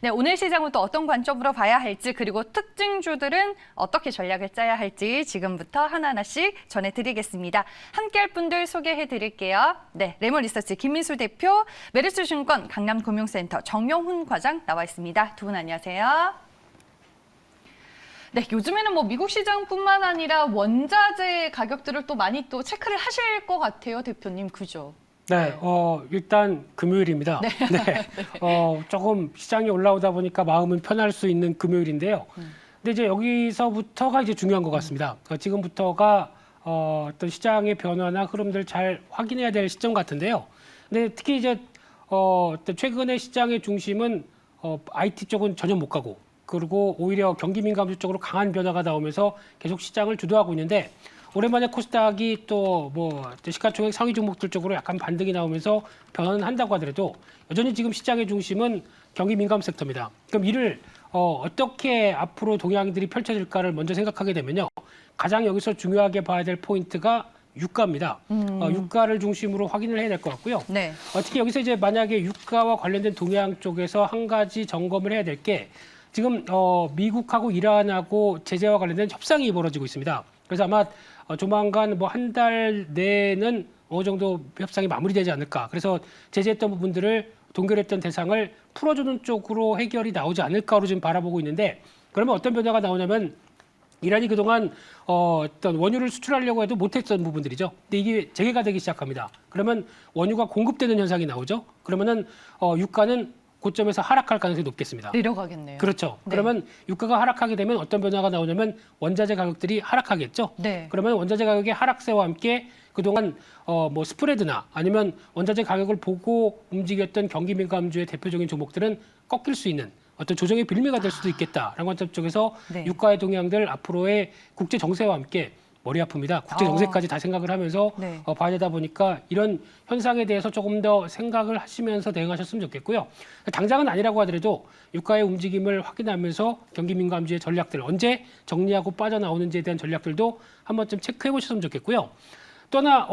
네, 오늘 시장은 또 어떤 관점으로 봐야 할지 그리고 특징주들은 어떻게 전략을 짜야 할지 지금부터 하나하나씩 전해드리겠습니다. 함께할 분들 소개해드릴게요. 네, 레몬리서치 김민수 대표, 메리츠증권 강남금융센터 정용훈 과장 나와 있습니다. 두 분 안녕하세요. 네, 요즘에는 뭐 미국 시장뿐만 아니라 원자재 가격들을 또 많이 또 체크를 하실 것 같아요, 대표님. 그죠? 네, 일단 금요일입니다. 네. 네. 조금 시장이 올라오다 보니까 마음은 편할 수 있는 금요일인데요. 근데 이제 여기서부터가 이제 중요한 것 같습니다. 지금부터가 어떤 시장의 변화나 흐름들 잘 확인해야 될 시점 같은데요. 근데 특히 이제 어떤 최근에 시장의 중심은 IT 쪽은 전혀 못 가고, 그리고 오히려 경기 민감주 쪽으로 강한 변화가 나오면서 계속 시장을 주도하고 있는데, 오랜만에 코스닥이 또 뭐 시가총액 상위 종목들 쪽으로 약간 반등이 나오면서 변화는 한다고 하더라도 여전히 지금 시장의 중심은 경기 민감 섹터입니다. 그럼 이를 어떻게 앞으로 동향들이 펼쳐질까를 먼저 생각하게 되면요. 가장 여기서 중요하게 봐야 될 포인트가 유가입니다. 유가를 중심으로 확인을 해야 될 것 같고요. 네. 특히 여기서 이제 만약에 유가와 관련된 동향 쪽에서 한 가지 점검을 해야 될 게 지금 미국하고 이란하고 제재와 관련된 협상이 벌어지고 있습니다. 그래서 아마 조만간 뭐 한 달 내에는 어느 정도 협상이 마무리되지 않을까. 그래서 제재했던 부분들을 동결했던 대상을 풀어주는 쪽으로 해결이 나오지 않을까로 지금 바라보고 있는데, 그러면 어떤 변화가 나오냐면 이란이 그동안 어떤 원유를 수출하려고 해도 못했던 부분들이죠. 근데 이게 재개가 되기 시작합니다. 그러면 원유가 공급되는 현상이 나오죠. 그러면은 유가는 고점에서 하락할 가능성이 높겠습니다. 내려가겠네요. 그렇죠. 네. 그러면 유가가 하락하게 되면 어떤 변화가 나오냐면 원자재 가격들이 하락하겠죠. 네. 그러면 원자재 가격의 하락세와 함께 그동안 뭐 스프레드나 아니면 원자재 가격을 보고 움직였던 경기 민감주의 대표적인 종목들은 꺾일 수 있는 어떤 조정의 빌미가 될 수도 있겠다라는 관점 쪽에서 네. 유가의 동향들 앞으로의 국제 정세와 함께 머리 아픕니다. 국제 정세까지 다 생각을 하면서 네. 봐야 되다 보니까 이런 현상에 대해서 조금 더 생각을 하시면서 대응하셨으면 좋겠고요. 당장은 아니라고 하더라도 유가의 움직임을 확인하면서 경기 민감주의 전략들 언제 정리하고 빠져나오는지에 대한 전략들도 한 번쯤 체크해 보셨으면 좋겠고요. 또 하나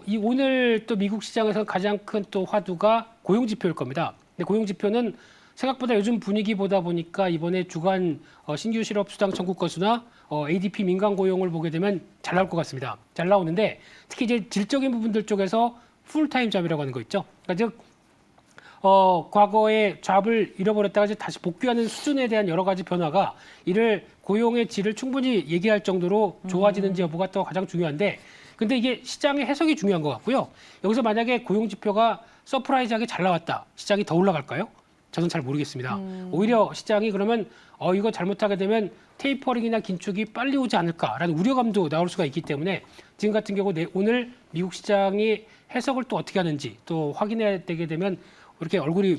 이 오늘 또 미국 시장에서 가장 큰 또 화두가 고용 지표일 겁니다. 근데 고용 지표는 생각보다 요즘 분위기 보다 보니까 이번에 주간 신규 실업 수당 청구 건수나 ADP 민간 고용을 보게 되면 잘 나올 것 같습니다. 잘 나오는데 특히 이제 질적인 부분들 쪽에서 풀타임 잡이라고 하는 거 있죠. 그러니까 즉 과거에 잡을 잃어버렸다가 이제 다시 복귀하는 수준에 대한 여러 가지 변화가 이를 고용의 질을 충분히 얘기할 정도로 좋아지는지 여부가 또 가장 중요한데, 근데 이게 시장의 해석이 중요한 것 같고요. 여기서 만약에 고용 지표가 서프라이즈하게 잘 나왔다, 시장이 더 올라갈까요? 저는 잘 모르겠습니다. 오히려 시장이 그러면 이거 잘못하게 되면 테이퍼링이나 긴축이 빨리 오지 않을까라는 우려감도 나올 수가 있기 때문에 지금 같은 경우 오늘 미국 시장이 해석을 또 어떻게 하는지 또 확인해야 되게 되면 이렇게 얼굴이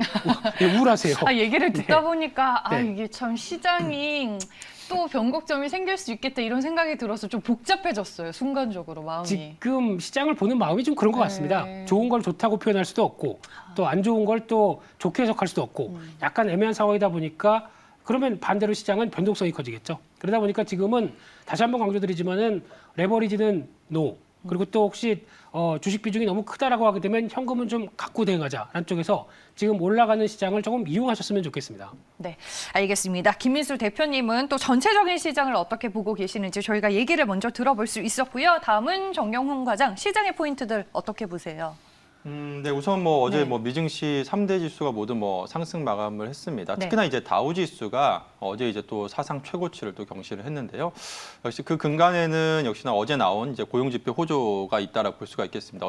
우울하세요. 얘기를 듣다 네. 보니까 네. 이게 참 시장이 또 변곡점이 생길 수 있겠다 이런 생각이 들어서 좀 복잡해졌어요. 순간적으로 마음이. 지금 시장을 보는 마음이 좀 그런 것 같습니다. 네. 좋은 걸 좋다고 표현할 수도 없고 또 안 좋은 걸 또 좋게 해석할 수도 없고 약간 애매한 상황이다 보니까 그러면 반대로 시장은 변동성이 커지겠죠. 그러다 보니까 지금은 다시 한번 강조드리지만은 레버리지는 노. 그리고 또 혹시 주식 비중이 너무 크다라고 하게 되면 현금은 좀 갖고 대응하자라는 쪽에서 지금 올라가는 시장을 조금 이용하셨으면 좋겠습니다. 네, 알겠습니다. 김민수 대표님은 또 전체적인 시장을 어떻게 보고 계시는지 저희가 얘기를 먼저 들어볼 수 있었고요. 다음은 정영훈 과장, 시장의 포인트들 어떻게 보세요? 네, 우선 뭐 어제 네. 뭐 미증시 3대 지수가 모두 뭐 상승 마감을 했습니다. 네. 특히나 이제 다우 지수가 어제 이제 또 사상 최고치를 또 경신을 했는데요. 역시 그 근간에는 역시나 어제 나온 이제 고용 지표 호조가 있다라고 볼 수가 있겠습니다.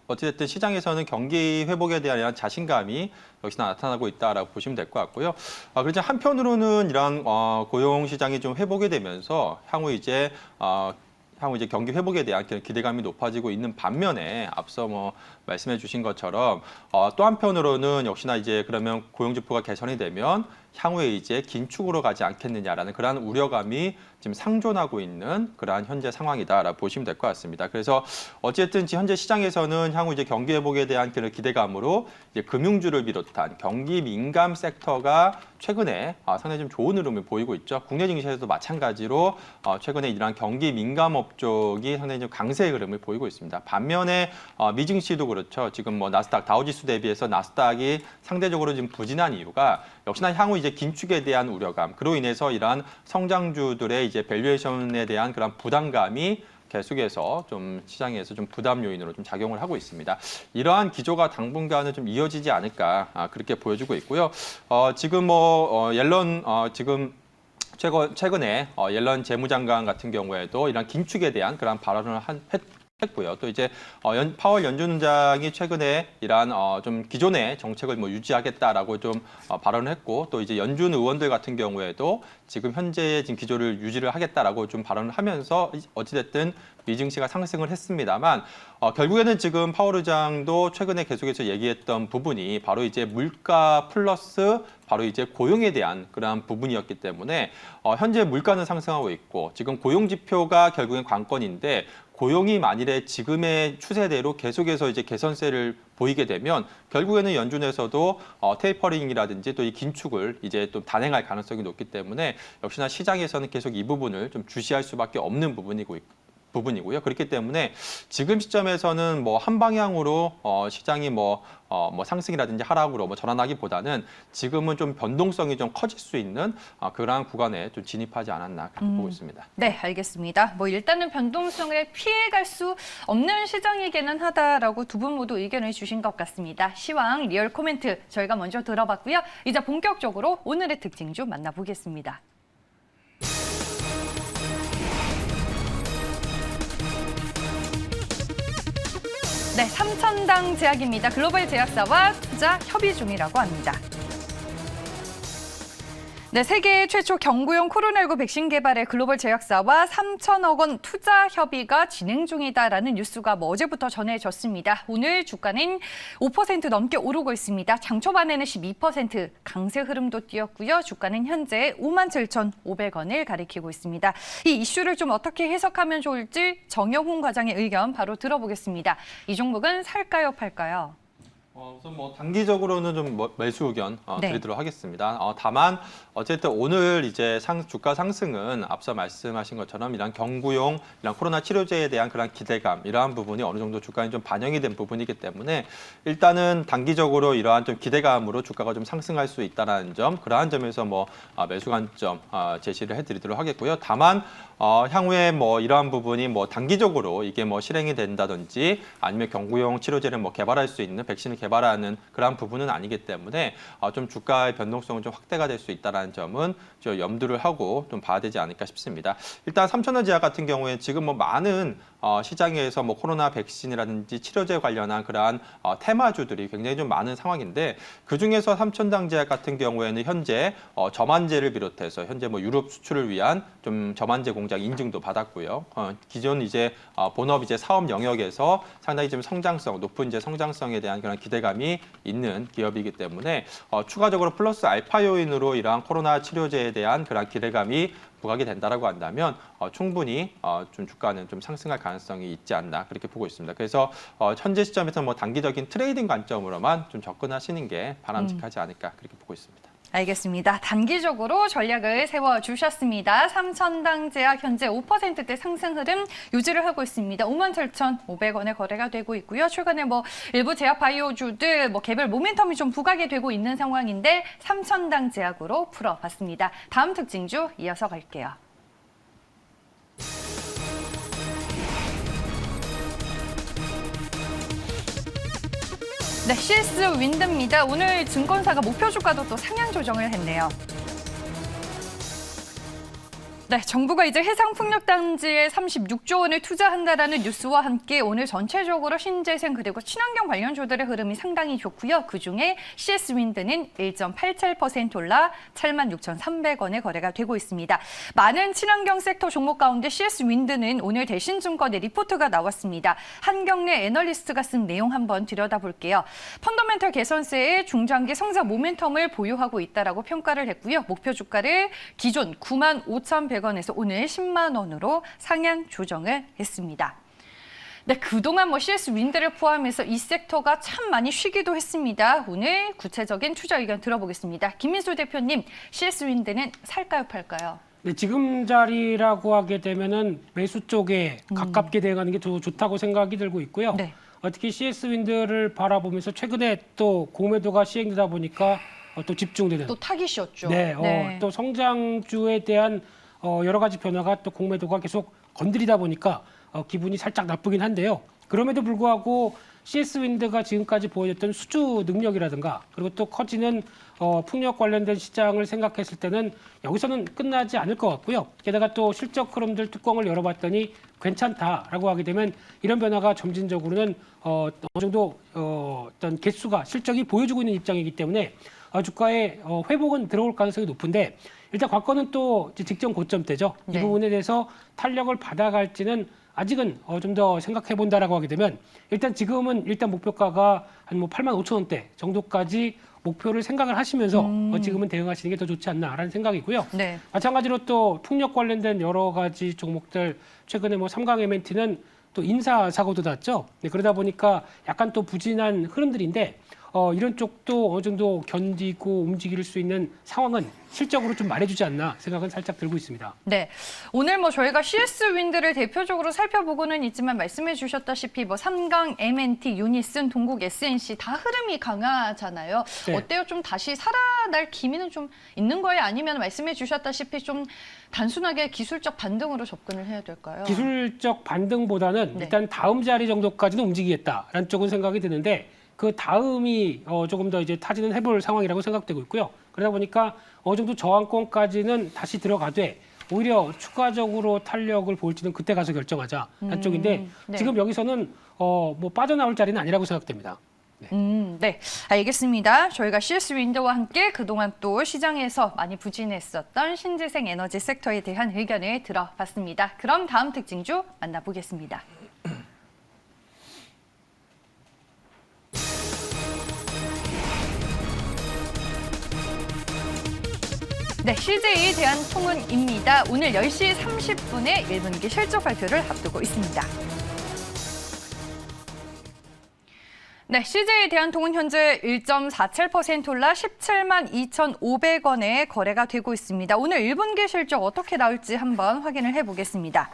어찌됐든 시장에서는 경기 회복에 대한 자신감이 역시나 나타나고 있다라고 보시면 될 것 같고요. 그렇지 한편으로는 이런 고용 시장이 좀 회복이 되면서 향후 이제 경기 회복에 대한 기대감이 높아지고 있는 반면에 앞서 뭐 말씀해 주신 것처럼 또 한편으로는 역시나 이제 그러면 고용 지표가 개선이 되면 향후에 이제 긴축으로 가지 않겠느냐라는 그러한 우려감이 지금 상존하고 있는 그러한 현재 상황이다라고 보시면 될 것 같습니다. 그래서 어쨌든 현재 시장에서는 향후 이제 경기 회복에 대한 그런 기대감으로 이제 금융주를 비롯한 경기 민감 섹터가 최근에 상당히 좀 좋은 흐름을 보이고 있죠. 국내 증시에서도 마찬가지로 최근에 이러한 경기 민감 업종이 상당히 좀 강세의 흐름을 보이고 있습니다. 반면에 미증시도 그렇죠. 지금 뭐 나스닥 다우지수 대비해서 나스닥이 상대적으로 지금 부진한 이유가 역시나 향후 이제 긴축에 대한 우려감, 그로 인해서 이러한 성장주들의 이제 밸류에이션에 대한 그런 부담감이 계속해서 좀 시장에서 좀 부담 요인으로 좀 작용을 하고 있습니다. 이러한 기조가 당분간은 좀 이어지지 않을까 그렇게 보여지고 있고요. 지금 뭐 옐런 지금 최근에 옐런 재무장관 같은 경우에도 이런 긴축에 대한 그런 발언을 했고요. 또 이제 파월 연준장이 최근에 이러한 좀 기존의 정책을 뭐 유지하겠다라고 좀 발언을 했고, 또 이제 연준 의원들 같은 경우에도 지금 현재의 지금 기조를 유지를 하겠다라고 좀 발언을 하면서 어찌됐든 미증시가 상승을 했습니다만 결국에는 지금 파월 의장도 최근에 계속해서 얘기했던 부분이 바로 이제 물가 플러스 바로 이제 고용에 대한 그러한 부분이었기 때문에 현재 물가는 상승하고 있고 지금 고용 지표가 결국엔 관건인데, 고용이 만일에 지금의 추세대로 계속해서 이제 개선세를 보이게 되면 결국에는 연준에서도 테이퍼링이라든지 또 이 긴축을 이제 또 단행할 가능성이 높기 때문에 역시나 시장에서는 계속 이 부분을 좀 주시할 수밖에 없는 부분이고요. 그렇기 때문에 지금 시점에서는 뭐 한 방향으로 시장이 뭐 상승이라든지 하락으로 뭐 전환하기보다는 지금은 좀 변동성이 좀 커질 수 있는 그러한 구간에 좀 진입하지 않았나 그렇게 보고 있습니다. 네, 알겠습니다. 뭐 일단은 변동성을 피해갈 수 없는 시장이기는 하다라고 두 분 모두 의견을 주신 것 같습니다. 시황 리얼 코멘트 저희가 먼저 들어봤고요. 이제 본격적으로 오늘의 특징주 만나보겠습니다. 네, 삼천당 제약입니다. 글로벌 제약사와 투자 협의 중이라고 합니다. 네, 세계 최초 경구용 코로나19 백신 개발의 글로벌 제약사와 3천억 원 투자 협의가 진행 중이다라는 뉴스가 어제부터 전해졌습니다. 오늘 주가는 5% 넘게 오르고 있습니다. 장 초반에는 12% 강세 흐름도 띄었고요. 주가는 현재 57,500원을 가리키고 있습니다. 이 이슈를 좀 어떻게 해석하면 좋을지 정영훈 과장의 의견 바로 들어보겠습니다. 이 종목은 살까요, 팔까요? 우선 뭐 단기적으로는 좀 매수 의견 네. 드리도록 하겠습니다. 다만 어쨌든 오늘 이제 주가 상승은 앞서 말씀하신 것처럼 이런 경구용 이런 코로나 치료제에 대한 그런 기대감, 이러한 부분이 어느 정도 주가에 좀 반영이 된 부분이기 때문에 일단은 단기적으로 이러한 좀 기대감으로 주가가 좀 상승할 수 있다는 점, 그러한 점에서 뭐 매수 관점 제시를 해드리도록 하겠고요. 다만 향후에 뭐 이러한 부분이 뭐 단기적으로 이게 뭐 실행이 된다든지 아니면 경구용 치료제를 뭐 개발할 수 있는 백신을 개발하는 그러한 부분은 아니기 때문에 좀 주가의 변동성은 좀 확대가 될 수 있다는 점은 저 염두를 하고 좀 봐야 되지 않을까 싶습니다. 일단 3,000원 제약 같은 경우에 지금 뭐 많은 시장에서 뭐 코로나 백신이라든지 치료제 관련한 그러한 테마주들이 굉장히 좀 많은 상황인데, 그 중에서 3,000당 제약 같은 경우에는 현재 저만제를 비롯해서 현재 뭐 유럽 수출을 위한 좀 저만제 공장 인증도 받았고요. 기존 이제 본업 이제 사업 영역에서 상당히 좀 높은 이제 성장성에 대한 그런 기대감이 있는 기업이기 때문에 추가적으로 플러스 알파 요인으로 이러한 코로나 치료제에 대한 그런 기대감이 부각이 된다라고 한다면 충분히 좀 주가는 좀 상승할 가능성이 있지 않나 그렇게 보고 있습니다. 그래서 현재 시점에서 뭐 단기적인 트레이딩 관점으로만 좀 접근하시는 게 바람직하지 않을까 그렇게 보고 있습니다. 알겠습니다. 단기적으로 전략을 세워주셨습니다. 삼천당 제약 현재 5%대 상승 흐름 유지를 하고 있습니다. 57,500원에 거래가 되고 있고요. 최근에 뭐 일부 제약 바이오주들 뭐 개별 모멘텀이 좀 부각이 되고 있는 상황인데 삼천당 제약으로 풀어봤습니다. 다음 특징주 이어서 갈게요. 네, CS 윈드입니다. 오늘 증권사가 목표 주가도 또 상향 조정을 했네요. 네, 정부가 이제 해상풍력단지에 36조 원을 투자한다라는 뉴스와 함께 오늘 전체적으로 신재생 그리고 친환경 관련주들의 흐름이 상당히 좋고요. 그중에 CS윈드는 1.87% 올라 76,300원에 거래가 되고 있습니다. 많은 친환경 섹터 종목 가운데 CS윈드는 오늘 대신증권의 리포트가 나왔습니다. 한경래 애널리스트가 쓴 내용 한번 들여다볼게요. 펀더멘털 개선세의 중장기 성장 모멘텀을 보유하고 있다라고 평가를 했고요. 목표 주가를 기존 95,100원에서 오늘 10만 원으로 상향 조정을 했습니다. 네, 그동안 뭐 CS윈드를 포함해서 이 섹터가 참 많이 쉬기도 했습니다. 오늘 구체적인 투자 의견 들어보겠습니다. 김민수 대표님, CS윈드는 살까요, 팔까요? 네, 지금 자리라고 하게 되면은 매수 쪽에 가깝게 대응하는 게 더 좋다고 생각이 들고 있고요. 네. 특히 CS 윈드를 바라보면서 최근에 또 공매도가 시행되다 보니까 또 집중되는 또 타깃이었죠. 네, 또 성장주에 대한 여러 가지 변화가 또 공매도가 계속 건드리다 보니까 기분이 살짝 나쁘긴 한데요. 그럼에도 불구하고 CS 윈드가 지금까지 보여줬던 수주 능력이라든가 그리고 또 커지는 풍력 관련된 시장을 생각했을 때는 여기서는 끝나지 않을 것 같고요. 게다가 또 실적 흐름들 뚜껑을 열어봤더니 괜찮다라고 하게 되면 이런 변화가 점진적으로는 어느 정도 어떤 개수가 실적이 보여주고 있는 입장이기 때문에 주가의 회복은 들어올 가능성이 높은데 일단 관건은 또 직전 고점대죠. 네. 이 부분에 대해서 탄력을 받아갈지는 아직은 좀 더 생각해 본다라고 하게 되면 일단 지금은 일단 목표가가 한 뭐 8만 5천 원대 정도까지 목표를 생각을 하시면서 지금은 대응하시는 게 더 좋지 않나라는 생각이고요. 네. 마찬가지로 또 풍력 관련된 여러 가지 종목들 최근에 뭐 삼강 M&T는 또 인사 사고도 났죠. 네, 그러다 보니까 약간 또 부진한 흐름들인데 이런 쪽도 어느 정도 견디고 움직일 수 있는 상황은 실적으로 좀 말해주지 않나 생각은 살짝 들고 있습니다. 네, 오늘 뭐 저희가 CS 윈드를 대표적으로 살펴보고는 있지만 말씀해 주셨다시피 뭐 삼강, M&T, 유니슨, 동국 SNC 다 흐름이 강하잖아요. 네. 어때요? 좀 다시 살아날 기미는 좀 있는 거예요? 아니면 말씀해 주셨다시피 좀 단순하게 기술적 반등으로 접근을 해야 될까요? 기술적 반등보다는 네. 일단 다음 자리 정도까지는 움직이겠다라는 쪽은 생각이 드는데 그 다음이 조금 더 이제 타진은 해볼 상황이라고 생각되고 있고요. 그러다 보니까 어느 정도 저항권까지는 다시 들어가되 오히려 추가적으로 탄력을 볼지는 그때 가서 결정하자라는 쪽인데 네. 지금 여기서는 뭐 빠져나올 자리는 아니라고 생각됩니다. 네, 알겠습니다. 저희가 CS 윈드와 함께 그동안 또 시장에서 많이 부진했었던 신재생 에너지 섹터에 대한 의견을 들어봤습니다. 그럼 다음 특징주 만나보겠습니다. 네, CJ 대한통운입니다. 오늘 10시 30분에 1분기 실적 발표를 앞두고 있습니다. 네, CJ 대한통운 현재 1.47% 올라 17만 2,500원에 거래가 되고 있습니다. 오늘 1분기 실적 어떻게 나올지 한번 확인을 해보겠습니다.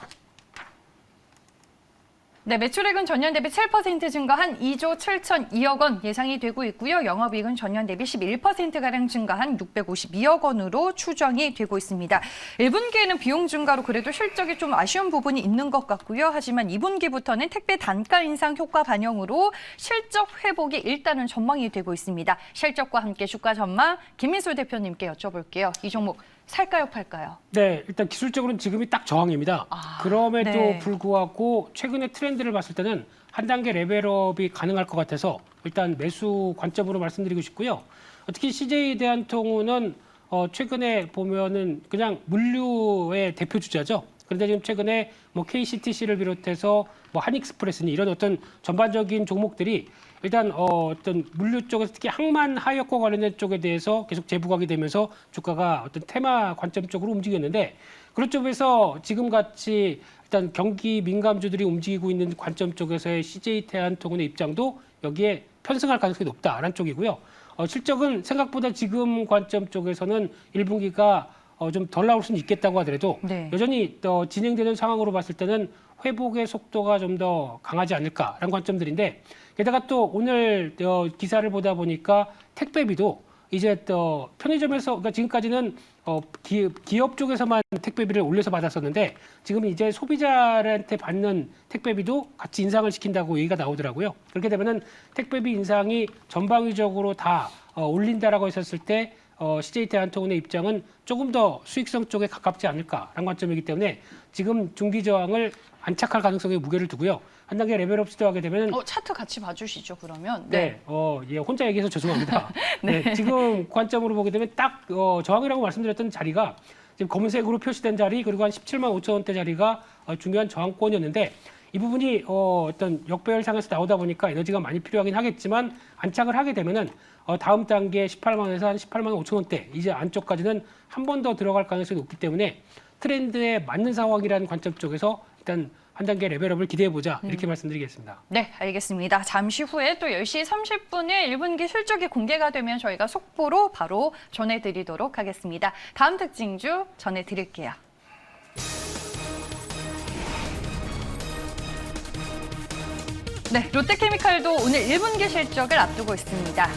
네, 매출액은 전년 대비 7% 증가한 2조 7,002억 원 예상이 되고 있고요. 영업이익은 전년 대비 11%가량 증가한 652억 원으로 추정이 되고 있습니다. 1분기에는 비용 증가로 그래도 실적이 좀 아쉬운 부분이 있는 것 같고요. 하지만 2분기부터는 택배 단가 인상 효과 반영으로 실적 회복이 일단은 전망이 되고 있습니다. 실적과 함께 주가 전망 김민수 대표님께 여쭤볼게요. 이 종목 살까요, 팔까요? 네, 일단 기술적으로는 지금이 딱 저항입니다. 그럼에도 네. 불구하고 최근의 트렌드를 봤을 때는 한 단계 레벨업이 가능할 것 같아서 일단 매수 관점으로 말씀드리고 싶고요. 특히 CJ 대한통운은 최근에 보면은 그냥 물류의 대표 주자죠. 그런데 지금 최근에 뭐 KCTC를 비롯해서 뭐 한익스프레스니 이런 어떤 전반적인 종목들이 일단 어떤 물류 쪽에서 특히 항만 하역과 관련된 쪽에 대해서 계속 재부각이 되면서 주가가 어떤 테마 관점 쪽으로 움직였는데 그런 쪽에서 지금 같이 일단 경기 민감주들이 움직이고 있는 관점 쪽에서의 CJ 대한통운의 입장도 여기에 편승할 가능성이 높다라는 쪽이고요. 실적은 생각보다 지금 관점 쪽에서는 1분기가 좀 덜 나올 수는 있겠다고 하더라도 네. 여전히 진행되는 상황으로 봤을 때는 회복의 속도가 좀 더 강하지 않을까라는 관점들인데 게다가 또 오늘 기사를 보다 보니까 택배비도 이제 또 편의점에서 그러니까 지금까지는 기업 쪽에서만 택배비를 올려서 받았었는데 지금 이제 소비자한테 받는 택배비도 같이 인상을 시킨다고 얘기가 나오더라고요. 그렇게 되면은 택배비 인상이 전방위적으로 다 올린다라고 했었을 때 CJ 대한통운의 입장은 조금 더 수익성 쪽에 가깝지 않을까라는 관점이기 때문에 지금 중기 저항을 안착할 가능성에 무게를 두고요. 한 단계 레벨업 시도하게 되면 차트 같이 봐주시죠, 그러면. 네, 예, 혼자 얘기해서 죄송합니다. 네. 지금 관점으로 보게 되면 딱 저항이라고 말씀드렸던 자리가 지금 검은색으로 표시된 자리 그리고 한 17만 5천 원대 자리가 중요한 저항권이었는데 이 부분이 어떤 역배열상에서 나오다 보니까 에너지가 많이 필요하긴 하겠지만 안착을 하게 되면은 다음 단계 18만 원에서 한 18만 5천 원대 이제 안쪽까지는 한 번 더 들어갈 가능성이 높기 때문에 트렌드에 맞는 상황이라는 관점 쪽에서 일단 한 단계 레벨업을 기대해보자 이렇게 말씀드리겠습니다. 네, 알겠습니다. 잠시 후에 또 10시 30분에 1분기 실적이 공개가 되면 저희가 속보로 바로 전해드리도록 하겠습니다. 다음 특징주 전해드릴게요. 네, 롯데케미칼도 오늘 1분기 실적을 앞두고 있습니다.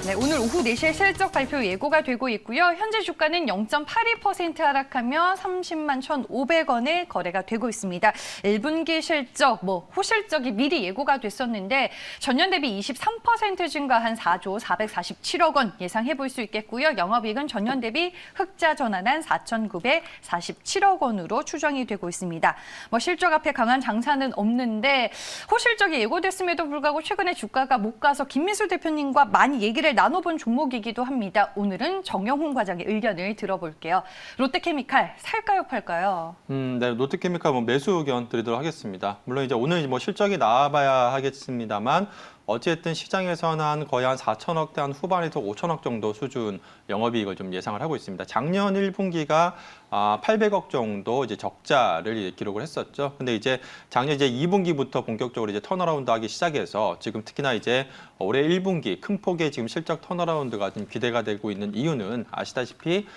네, 오늘 오후 4시에 실적 발표 예고가 되고 있고요. 현재 주가는 0.82% 하락하며 30만 1,500원에 거래가 되고 있습니다. 1분기 실적, 호실적이 미리 예고가 됐었는데 전년 대비 23% 증가한 4조 447억 원 예상해 볼 수 있겠고요. 영업이익은 전년 대비 흑자 전환한 4,947억 원으로 추정이 되고 있습니다. 실적 앞에 강한 장사는 없는데 호실적이 예고됐음에도 불구하고 최근에 주가가 못 가서 김민수 대표님과 많이 얘기를 나눠본 종목이기도 합니다. 오늘은 정영훈 과장의 의견을 들어볼게요. 롯데케미칼 살까요, 팔까요? 네, 롯데케미칼 매수 의견 드리도록 하겠습니다. 물론 이제 오늘 실적이 나와봐야 하겠습니다만 어찌됐든 시장에서는 거의 한 4천억대 한 후반에서 5천억 정도 수준 영업이익을 좀 예상을 하고 있습니다. 작년 1분기가 800억 정도 이제 적자를 기록을 했었죠. 근데 이제 작년 이제 2분기부터 본격적으로 이제 턴어라운드하기 시작해서 지금 특히나 이제 올해 1분기 큰 폭의 지금 실적 턴어라운드가 좀 기대가 되고 있는 이유는 아시다시피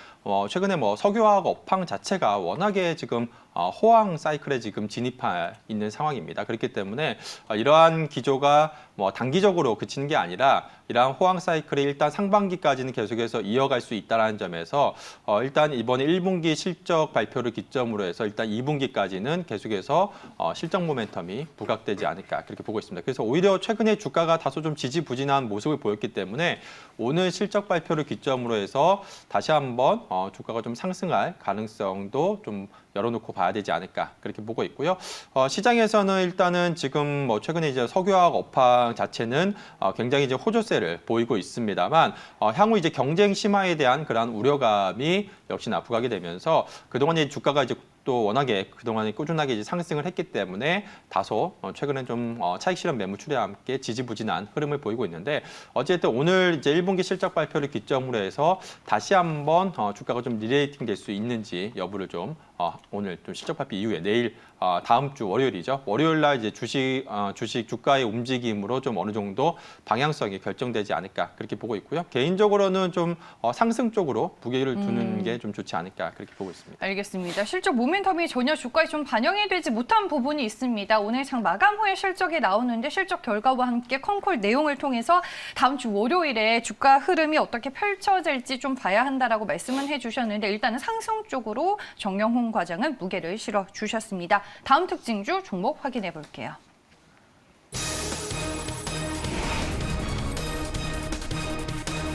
최근에 석유화학 업황 자체가 워낙에 지금 호황 사이클에 지금 진입해 있는 상황입니다. 그렇기 때문에 이러한 기조가 단기적으로 그치는 게 아니라 이러한 호황 사이클이 일단 상반기까지는 계속해서 이어갈 수 있다는 점에서 일단 이번에 1분기 실적 발표를 기점으로 해서 일단 2분기까지는 계속해서 실적 모멘텀이 부각되지 않을까 그렇게 보고 있습니다. 그래서 오히려 최근에 주가가 다소 좀 지지부진한 모습을 보였기 때문에 오늘 실적 발표를 기점으로 해서 다시 한번 주가가 좀 상승할 가능성도 좀 열어놓고 봐야 되지 않을까 그렇게 보고 있고요. 시장에서는 일단은 지금 최근에 이제 석유화학 업황 자체는 굉장히 이제 호조세를 보이고 있습니다만 향후 이제 경쟁 심화에 대한 그러한 우려감이 역시나 부각이 되면서 그동안에 주가가 이제 또 워낙에 그동안에 꾸준하게 이제 상승을 했기 때문에 다소 최근엔 좀 차익 실현 매물출회와 함께 지지부진한 흐름을 보이고 있는데 어쨌든 오늘 이제 1분기 실적 발표를 기점으로 해서 다시 한번 주가가 좀 리레이팅 될 수 있는지 여부를 좀 오늘 좀 실적 발표 이후에 내일 다음 주 월요일이죠. 월요일 날 이제 주식 주가의 움직임으로 좀 어느 정도 방향성이 결정되지 않을까 그렇게 보고 있고요. 개인적으로는 좀 상승 쪽으로 무게를 두는 게 좀 좋지 않을까 그렇게 보고 있습니다. 알겠습니다. 실적 모멘텀이 전혀 주가에 좀 반영이 되지 못한 부분이 있습니다. 오늘 장 마감 후에 실적이 나오는데 실적 결과와 함께 컨콜 내용을 통해서 다음 주 월요일에 주가 흐름이 어떻게 펼쳐질지 좀 봐야 한다라고 말씀은 해주셨는데 일단은 상승 쪽으로 정영훈 과장은 무게를 실어 주셨습니다. 다음 특징주 종목 확인해 볼게요.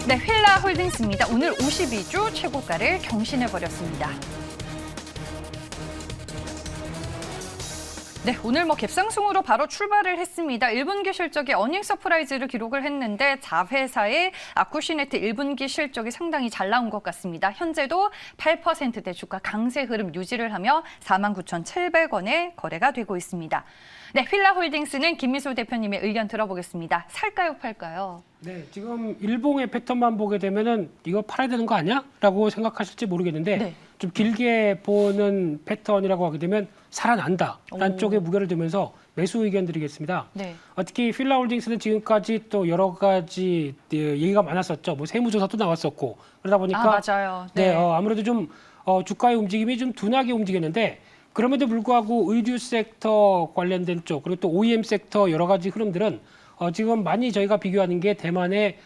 네, 휠라홀딩스입니다. 오늘 52주 최고가를 경신해 버렸습니다. 네, 오늘 갭상승으로 바로 출발을 했습니다. 1분기 실적이 어닝 서프라이즈를 기록을 했는데 자회사의 아쿠시네트 1분기 실적이 상당히 잘 나온 것 같습니다. 현재도 8%대 주가 강세 흐름 유지를 하며 49,700원에 거래가 되고 있습니다. 네, 휠라홀딩스는 김미수 대표님의 의견 들어보겠습니다. 살까요, 팔까요? 네, 지금 일봉의 패턴만 보게 되면은 이거 팔아야 되는 거 아니야? 라고 생각하실지 모르겠는데 네. 좀 길게 보는 패턴이라고 하게 되면 살아난다라는 쪽에 무게를 두면서 매수 의견 드리겠습니다. 네. 특히 휠라홀딩스는 지금까지 또 여러 가지 얘기가 많았었죠. 세무조사도 나왔었고 그러다 보니까 맞아요. 네, 네. 아무래도 좀 주가의 움직임이 좀 둔하게 움직였는데 그럼에도 불구하고 의류 섹터 관련된 쪽 그리고 또 OEM 섹터 여러 가지 흐름들은 지금 많이 저희가 비교하는 게 대만의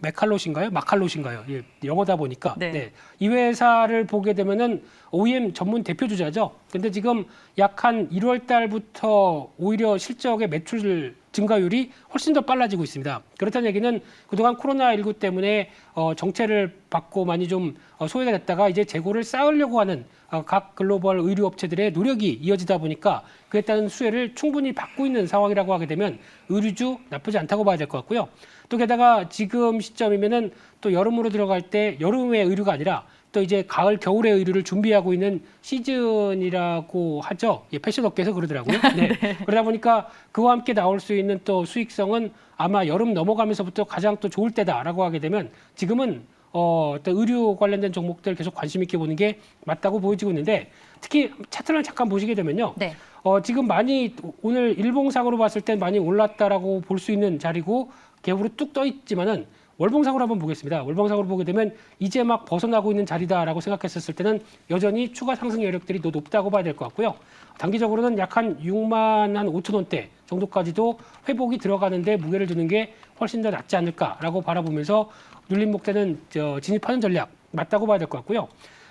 마칼롯인가요? 예, 영어다 보니까. 네. 네. 이 회사를 보게 되면은 OEM 전문 대표 주자죠. 근데 지금 약 한 1월 달부터 오히려 실적의 매출 증가율이 훨씬 더 빨라지고 있습니다. 그렇다는 얘기는 그동안 코로나19 때문에 정체를 받고 많이 좀 소외가 됐다가 이제 재고를 쌓으려고 하는 각 글로벌 의류 업체들의 노력이 이어지다 보니까 그에 따른 수혜를 충분히 받고 있는 상황이라고 하게 되면 의류주 나쁘지 않다고 봐야 될 것 같고요. 또 게다가 지금 시점이면은 또 여름으로 들어갈 때 여름의 의류가 아니라 또 이제 가을 겨울의 의류를 준비하고 있는 시즌이라고 하죠. 예, 패션 업계에서 그러더라고요. 네. 네. 그러다 보니까 그와 함께 나올 수 있는 또 수익성은 아마 여름 넘어가면서부터 가장 또 좋을 때다라고 하게 되면 지금은 어떤 의류 관련된 종목들 계속 관심 있게 보는 게 맞다고 보여지고 있는데 특히 차트를 잠깐 보시게 되면요. 네. 지금 많이 오늘 일봉상으로 봤을 땐 많이 올랐다라고 볼 수 있는 자리고 갭으로 뚝 떠 있지만은 월봉상으로 한번 보겠습니다. 월봉상으로 보게 되면 이제 막 벗어나고 있는 자리다라고 생각했었을 때는 여전히 추가 상승 여력들이 더 높다고 봐야 될 것 같고요. 단기적으로는 약 한 6만 한 5천 원대 정도까지도 회복이 들어가는데 무게를 두는 게 훨씬 더 낫지 않을까라고 바라보면서 눌린 목대는 진입하는 전략 맞다고 봐야 될 것 같고요.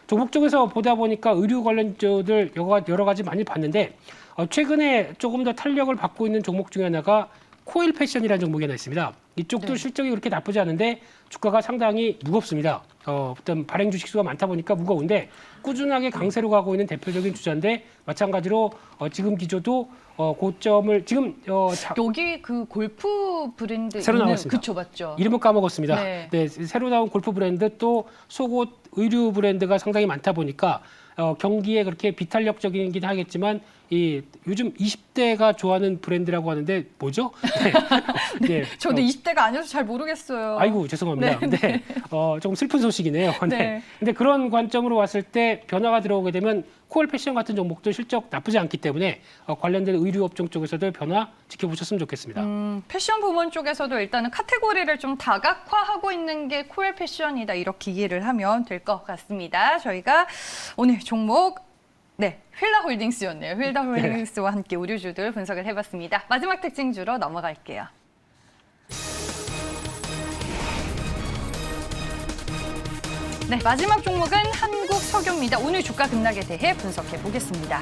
종목 쪽에서 보다 보니까 의류 관련주들 여러 가지 많이 봤는데 최근에 조금 더 탄력을 받고 있는 종목 중에 하나가 코일 패션이라는 종목이 하나 있습니다. 이쪽도 네. 실적이 그렇게 나쁘지 않은데 주가가 상당히 무겁습니다. 어떤 발행 주식수가 많다 보니까 무거운데 꾸준하게 강세로 가고 있는 대표적인 주자인데 마찬가지로 지금 기조도 고점을 지금 여기 그 골프 브랜드 새로 있는- 나왔습니다. 그쵸, 맞죠? 이름은 까먹었습니다. 네. 네, 새로 나온 골프 브랜드 또 속옷 의류 브랜드가 상당히 많다 보니까 경기에 그렇게 비탄력적이긴 하겠지만 이 요즘 20대가 좋아하는 브랜드라고 하는데 뭐죠? 네. 네. 저도 20대가 아니어서 잘 모르겠어요. 아이고 죄송합니다. 네, 근데 조금 슬픈 소식이네요. 네. 네. 근데 그런 관점으로 봤을 때 변화가 들어오게 되면 코엘 패션 같은 종목도 실적 나쁘지 않기 때문에 관련된 의류 업종 쪽에서도 변화 지켜보셨으면 좋겠습니다. 패션 부문 쪽에서도 일단은 카테고리를 좀 다각화하고 있는 게 코엘 패션이다 이렇게 이해를 하면 될 것 같습니다. 저희가 오늘 종목 휠다홀딩스였네요. 휠다홀딩스와 함께 의류주들 분석을 해봤습니다. 마지막 특징주로 넘어갈게요. 네, 마지막 종목은 한국석유입니다. 오늘 주가 급락에 대해 분석해 보겠습니다.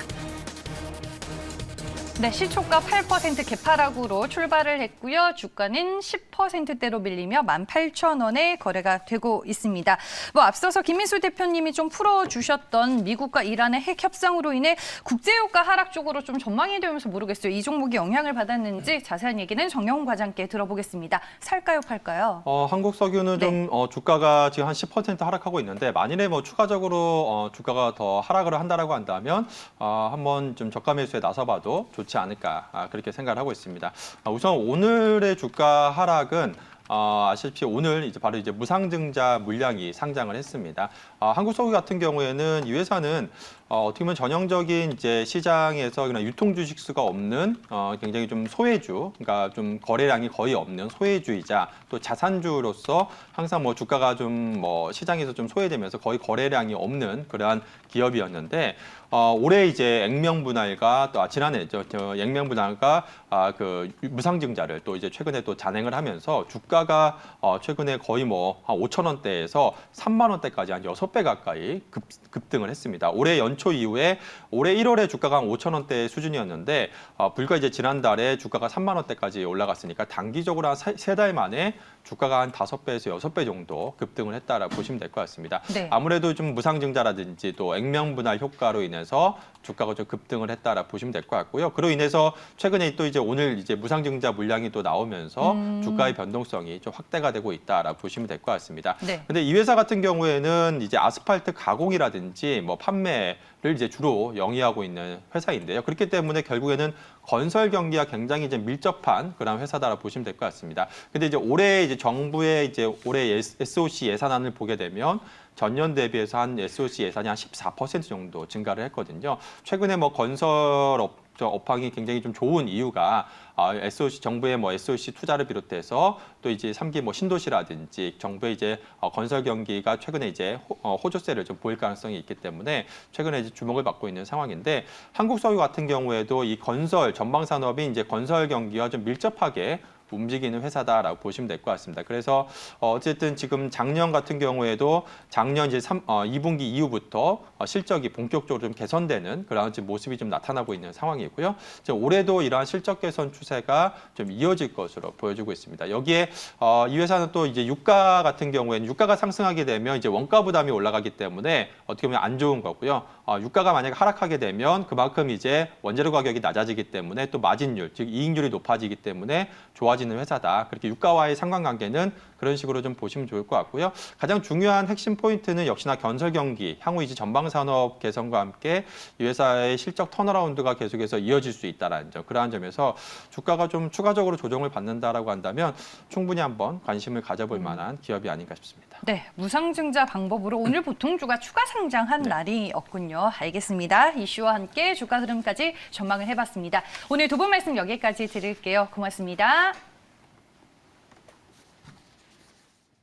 네, 시초가 8% 개파락으로 출발을 했고요. 주가는 10%대로 밀리며 18,000원에 거래가 되고 있습니다. 앞서서 김민수 대표님이 좀 풀어주셨던 미국과 이란의 핵 협상으로 인해 국제유가 하락 쪽으로 좀 전망이 되면서 모르겠어요. 이 종목이 영향을 받았는지 자세한 얘기는 정영훈 과장께 들어보겠습니다. 살까요, 팔까요? 한국석유는 네. 좀 주가가 지금 한 10% 하락하고 있는데 만일에 뭐 추가적으로 주가가 더 하락을 한다라고 한다면 한번 좀 저가 매수에 나서봐도 좋지 않을까 그렇게 생각을 하고 있습니다. 우선 오늘의 주가 하락은 아시다시피 오늘 이제 바로 이제 무상증자 물량이 상장을 했습니다. 한국석유 같은 경우에는 이 회사는 어떻게 보면 전형적인 이제 시장에서 그냥 유통 주식수가 없는 굉장히 좀 소외주, 그러니까 좀 거래량이 거의 없는 소외주이자 또 자산주로서 항상 뭐 주가가 좀 뭐 시장에서 좀 소외되면서 거의 거래량이 없는 그러한 기업이었는데 올해 이제 액면분할과 또 지난해 액면분할과 그 무상증자를 또 이제 최근에 또 잔행을 하면서 주가가 최근에 거의 뭐 한 5천 원대에서 3만 원대까지 한 6배 가까이 급등을 했습니다. 올해 연초 이후에 올해 1월에 주가가 한 5천 원대 수준이었는데 불과 이제 지난달에 주가가 3만 원대까지 올라갔으니까 단기적으로 한 3달 만에 주가가 한 5배에서 6배 정도 급등을 했다라고 보시면 될 것 같습니다. 네. 아무래도 좀 무상증자라든지 또 액면분할 효과로 인해서 주가가 좀 급등을 했다라고 보시면 될 것 같고요. 그로 인해서 최근에 또 이제 오늘 이제 무상증자 물량이 또 나오면서 주가의 변동성이 좀 확대가 되고 있다라고 보시면 될 것 같습니다. 네. 근데 이 회사 같은 경우에는 이제 아스팔트 가공이라든지 뭐 판매를 이제 주로 영위하고 있는 회사인데요. 그렇기 때문에 결국에는 건설 경기와 굉장히 이제 밀접한 그런 회사다라고 보시면 될 것 같습니다. 근데 이제 올해 이제 정부의 이제 올해 SOC 예산안을 보게 되면 전년 대비해서 한 SOC 예산이 한 14% 정도 증가를 했거든요. 최근에 뭐 건설 업황이 굉장히 좀 좋은 이유가 SOC 정부의 뭐 SOC 투자를 비롯해서 또 이제 3기 뭐 신도시라든지 정부의 이제 건설 경기가 최근에 이제 호조세를 좀 보일 가능성이 있기 때문에 최근에 이제 주목을 받고 있는 상황인데 한국석유 같은 경우에도 이 건설 전방 산업이 이제 건설 경기와 좀 밀접하게 움직이는 회사다라고 보시면 될 것 같습니다. 그래서 어쨌든 지금 작년 같은 경우에도 작년 이제 2분기 이후부터 실적이 본격적으로 좀 개선되는 그런 모습이 좀 나타나고 있는 상황이고요. 이제 올해도 이러한 실적 개선 추세가 좀 이어질 것으로 보여지고 있습니다. 여기에 이 회사는 또 이제 유가 같은 경우에는 유가가 상승하게 되면 이제 원가 부담이 올라가기 때문에 어떻게 보면 안 좋은 거고요. 유가가 만약에 하락하게 되면 그만큼 이제 원재료 가격이 낮아지기 때문에 또 마진율, 즉 이익률이 높아지기 때문에 좋아지는 회사다. 그렇게 유가와의 상관관계는 그런 식으로 좀 보시면 좋을 것 같고요. 가장 중요한 핵심 포인트는 역시나 건설 경기, 향후 이제 전방 산업 개선과 함께 이 회사의 실적 턴어라운드가 계속해서 이어질 수 있다라는 점, 그러한 점에서 주가가 좀 추가적으로 조정을 받는다라고 한다면 충분히 한번 관심을 가져볼 만한 기업이 아닌가 싶습니다. 네, 무상증자 방법으로 오늘 보통주가 추가 상장한 날이었군요. 알겠습니다. 이슈와 함께 주가 흐름까지 전망을 해봤습니다. 오늘 두 분 말씀 여기까지 드릴게요. 고맙습니다.